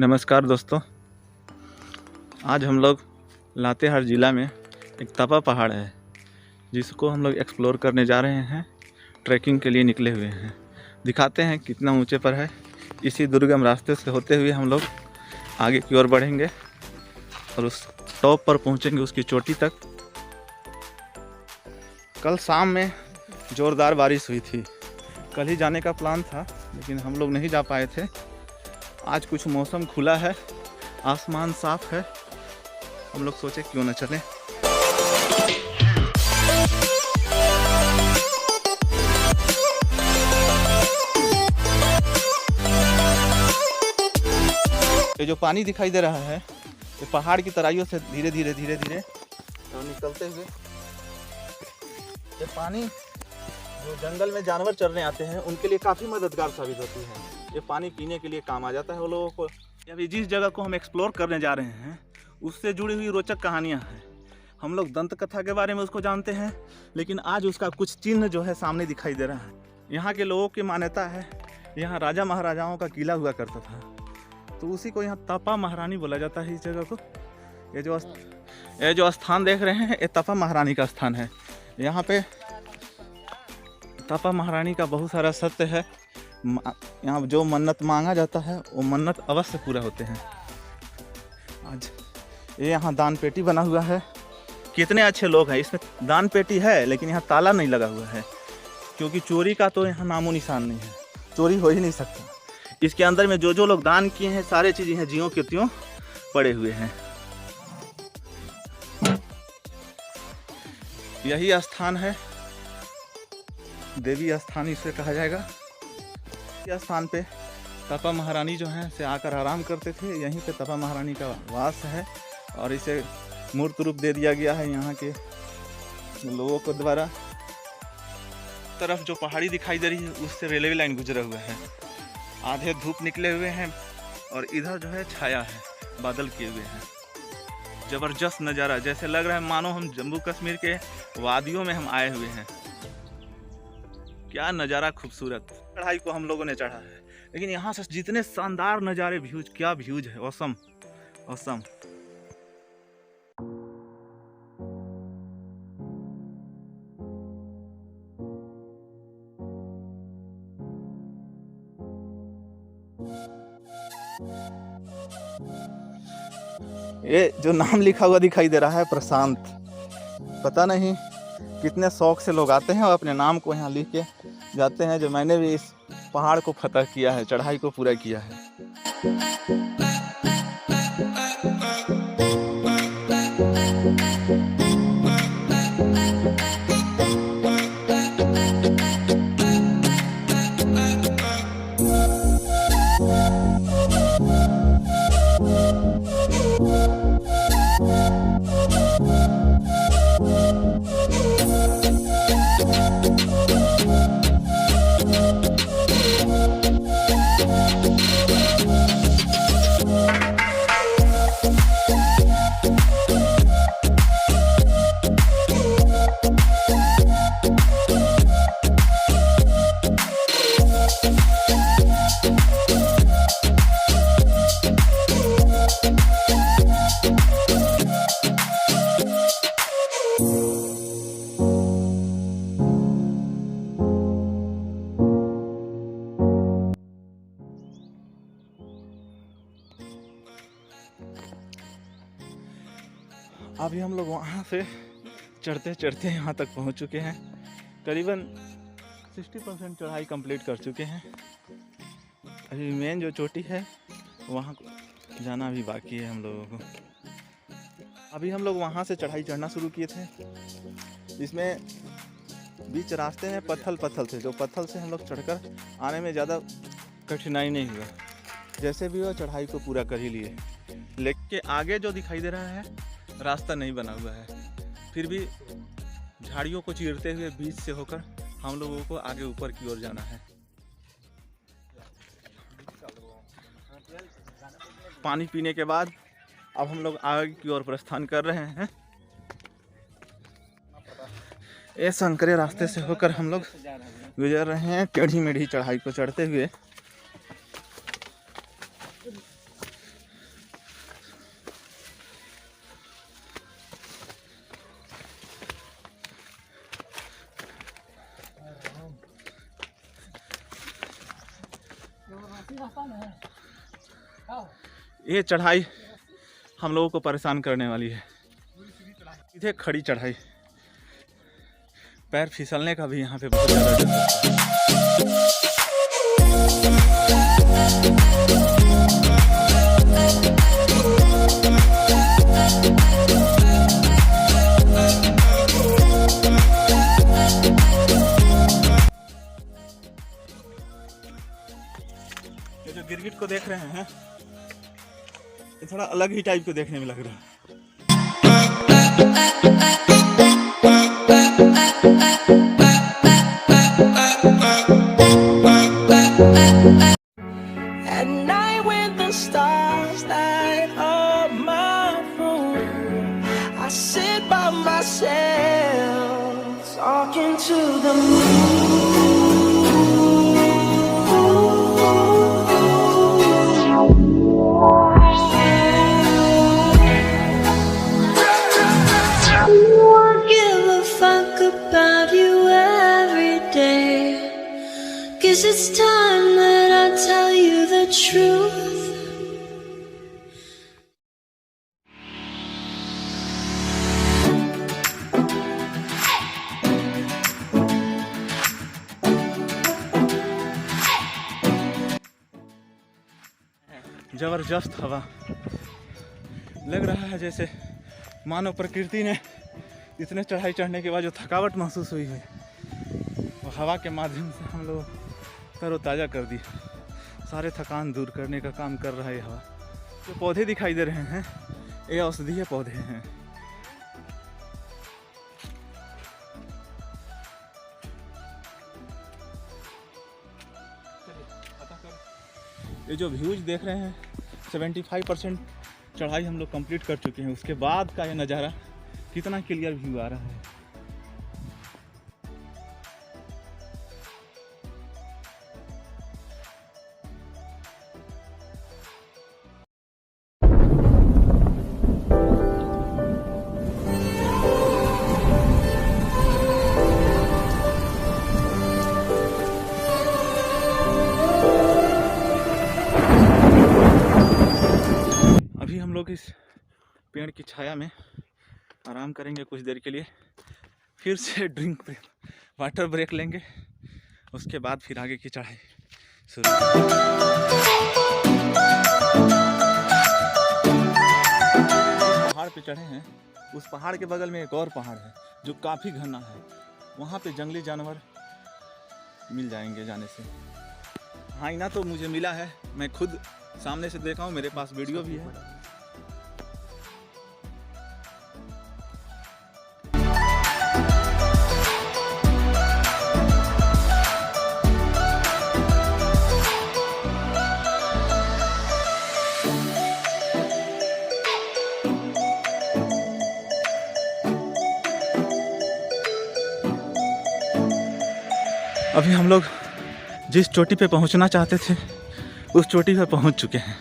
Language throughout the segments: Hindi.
नमस्कार दोस्तों, आज हम लोग लातेहार ज़िला में एक तपा पहाड़ है जिसको हम लोग एक्सप्लोर करने जा रहे हैं। ट्रैकिंग के लिए निकले हुए हैं। दिखाते हैं कितना ऊंचे पर है। इसी दुर्गम रास्ते से होते हुए हम लोग आगे की ओर बढ़ेंगे और उस टॉप पर पहुंचेंगे, उसकी चोटी तक। कल शाम में ज़ोरदार बारिश हुई थी। कल ही जाने का प्लान था लेकिन हम लोग नहीं जा पाए थे। आज कुछ मौसम खुला है, आसमान साफ है, हम लोग सोचे क्यों न चलें। ये जो पानी दिखाई दे रहा है ये पहाड़ की तराइयों से धीरे धीरे निकलते हुए, ये पानी जो जंगल में जानवर चरने आते हैं उनके लिए काफ़ी मददगार साबित होती है। ये पानी पीने के लिए काम आ जाता है वो लोगों को। अभी जिस जगह को हम एक्सप्लोर करने जा रहे हैं उससे जुड़ी हुई रोचक कहानियाँ हैं। हम लोग दंत कथा के बारे में उसको जानते हैं, लेकिन आज उसका कुछ चिन्ह जो है सामने दिखाई दे रहा है। यहाँ के लोगों की मान्यता है यहाँ राजा महाराजाओं का किला हुआ करता था, तो उसी को यहाँ तपा महारानी बोला जाता है। इस जगह को ये जो स्थान देख रहे हैं ये तपा महारानी का स्थान है। यहाँ पे तपा महारानी का बहुत सारा सत्य है। यहाँ जो मन्नत मांगा जाता है वो मन्नत अवश्य पूरा होते हैं। आज ये यहाँ दान पेटी बना हुआ है। कितने अच्छे लोग हैं। इसमें दान पेटी है लेकिन यहाँ ताला नहीं लगा हुआ है, क्योंकि चोरी का तो यहाँ नामो निशान नहीं है, चोरी हो ही नहीं सकता। इसके अंदर में जो लोग दान किए हैं सारे चीज़ें हैं ज्यों के त्यों पड़े हुए हैं। यही स्थान है, देवी स्थान इसे कहा जाएगा। इस स्थान पे तपा महारानी जो हैं से आकर आराम करते थे। यहीं पे तपा महारानी का वास है और इसे मूर्त रूप दे दिया गया है यहाँ के लोगों को द्वारा। तरफ जो पहाड़ी दिखाई दे रही है उससे रेलवे लाइन गुजरा हुआ है। आधे धूप निकले हुए हैं और इधर जो है छाया है, बादल किए हुए हैं। जबरदस्त नज़ारा, जैसे लग रहा है मानो हम जम्मू कश्मीर के वादियों में हम आए हुए हैं। क्या नज़ारा खूबसूरत। चढ़ाई को हम लोगों ने चढ़ा है, लेकिन यहाँ से जितने शानदार नज़ारे, व्यूज, क्या व्यूज है, ऑसम ऑसम। ये जो नाम लिखा हुआ दिखाई दे रहा है प्रशांत, पता नहीं कितने शौक से लोग आते हैं और अपने नाम को यहाँ लिख के जाते हैं। जो मैंने भी इस पहाड़ को फतह किया है, चढ़ाई को पूरा किया है। अभी हम लोग वहाँ से चढ़ते चढ़ते यहाँ तक पहुँच चुके हैं। करीबन 60% चढ़ाई कंप्लीट कर चुके हैं। अभी मेन जो चोटी है वहाँ जाना भी बाकी है हम लोगों को। अभी हम लोग वहाँ से चढ़ाई चढ़ना शुरू किए थे। इसमें बीच रास्ते में पत्थल थे, जो पत्थल से हम लोग चढ़कर आने में ज़्यादा कठिनाई नहीं हुआ। जैसे भी वो चढ़ाई को पूरा कर ही लिए। लेकिन आगे जो दिखाई दे रहा है रास्ता नहीं बना हुआ है, फिर भी झाड़ियों को चीरते हुए बीच से होकर हम लोगों को आगे ऊपर की ओर जाना है। पानी पीने के बाद अब हम लोग आगे की ओर प्रस्थान कर रहे हैं। ये संकरे रास्ते से होकर हम लोग गुजर रहे हैं, टेढ़ी मेढ़ी चढ़ाई को चढ़ते हुए। ये चढ़ाई हम लोगों को परेशान करने वाली है। सीधे खड़ी चढ़ाई, पैर फिसलने का भी यहाँ पे बहुत ज़्यादा डर लगता है। ये जो गिरगिट को देख रहे हैं, ये थोड़ा अलग ही टाइप को देखने में लग रहा है। At night when the stars light up my room, I sit by myself talking to the moon. Give a fuck about you every day. Guess it's time that I tell you the truth. जबरदस्त हवा लग रहा है, जैसे मानो प्रकृति ने इतने चढ़ाई चढ़ने के बाद जो थकावट महसूस हुई है वो हवा के माध्यम से हम लोग तरोताज़ा कर दी। सारे थकान दूर करने का काम कर रहा है हवा। जो पौधे दिखाई दे रहे हैं ये औषधीय पौधे हैं। ये जो व्यूज देख रहे हैं 75% चढ़ाई हम लोग कंप्लीट कर चुके हैं। उसके बाद का ये नज़ारा कितना क्लियर व्यू आ रहा है। अभी हम लोग इस पेड़ की छाया में आराम करेंगे कुछ देर के लिए, फिर से वाटर ब्रेक लेंगे। उसके बाद फिर आगे की चढ़ाई शुरू। पहाड़ पे चढ़े हैं, उस पहाड़ के बगल में एक और पहाड़ है जो काफ़ी घना है। वहाँ पे जंगली जानवर मिल जाएंगे जाने से। हाइना तो मुझे मिला है, मैं खुद सामने से देखा हूँ, मेरे पास वीडियो भी है। अभी हम लोग जिस चोटी पे पहुंचना चाहते थे उस चोटी पे पहुंच चुके हैं।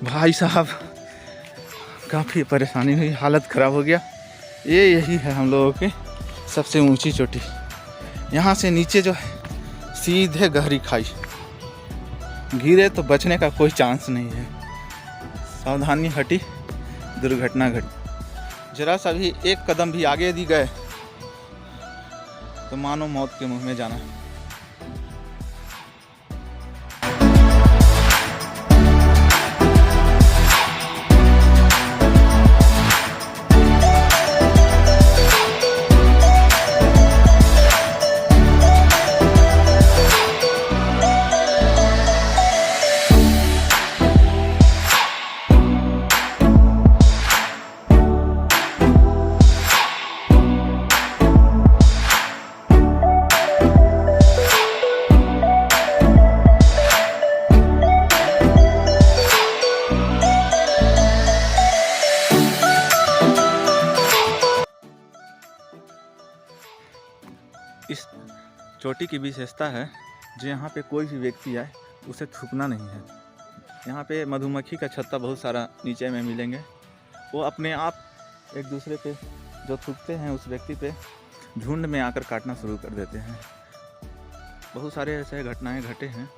भाई साहब काफ़ी परेशानी हुई, हालत ख़राब हो गया। यही है हम लोगों की सबसे ऊंची चोटी। यहाँ से नीचे जो है सीधे गहरी खाई, गिरे तो बचने का कोई चांस नहीं है। सावधानी हटी, दुर्घटना घटी। जरा सा भी एक कदम भी आगे यदि गए तो मानो मौत के मुंह में जाना। इस चोटी की विशेषता है जो यहाँ पे कोई भी व्यक्ति आए उसे थूकना नहीं है। यहाँ पे मधुमक्खी का छत्ता बहुत सारा नीचे में मिलेंगे। वो अपने आप एक दूसरे पे जो थूकते हैं उस व्यक्ति पे झुंड में आकर काटना शुरू कर देते हैं। बहुत सारे ऐसे घटनाएं घटे हैं।